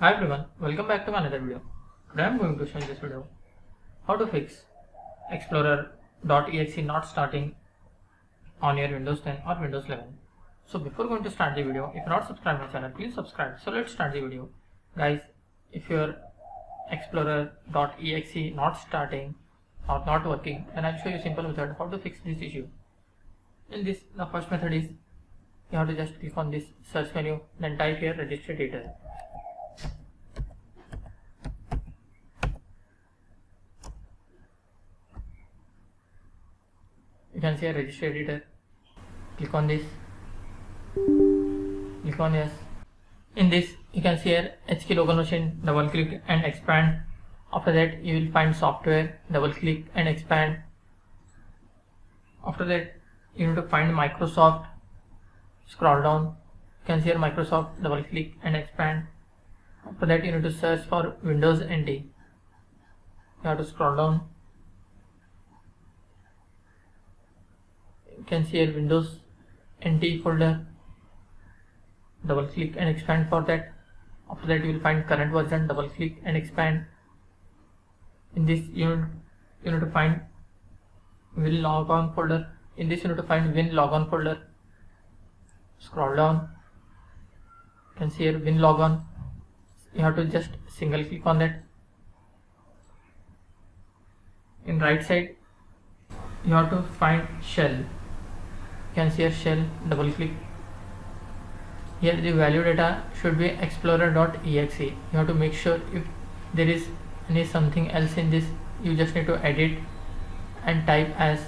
Hi everyone, welcome back to another video. Today I am going to show in this video how to fix Explorer.exe not starting on your Windows 10 or Windows 11. So before going to start the video, if you are not subscribed to my channel, please subscribe. So let's start the video. Guys, if your Explorer.exe not starting or not working, then I'll show you a simple method how to fix this issue. In this, the first method is you have to just click on this search menu, then type here register editor. You can see a register editor. Click on this. Click on yes. In this, you can see here HK local machine. Double click and expand. After that, you will find software. Double click and expand. After that, you need to find Microsoft. Scroll down. You can see here Microsoft. Double click and expand. After that, you need to search for Windows NT. You have to scroll down. You can see here Windows NT folder. Double click and expand for that. After that, you will find current version. Double click and expand. In this, you need to find Win logon folder. In this, you need to find Win logon folder. Scroll down. You can see here Win logon. You have to just single click on that. In right side, you have to find shell. You can see here shell. Double click. Here the value data should be Explorer.exe. You have to make sure if there is any something else in this, you just need to edit and type as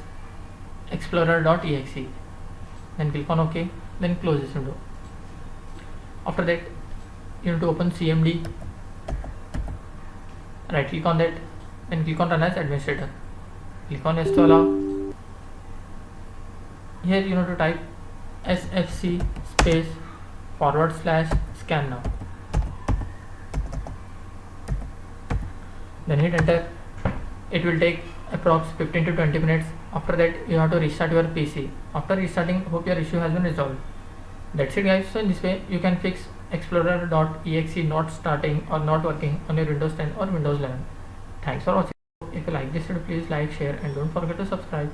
Explorer.exe. Then click on OK. Then close this window. After that, you need to open CMD. Right click on that. Then click on Run as Administrator. Click on Yes to allow. Here you need to type sfc space /scan now. Then hit enter. It will take approx 15 to 20 minutes. After that, you have to restart your PC. After restarting, hope your issue has been resolved. That's it guys. So in this way, you can fix Explorer.exe not starting or not working on your Windows 10 or Windows 11. Thanks for watching. If you like this video, please like, share and don't forget to subscribe.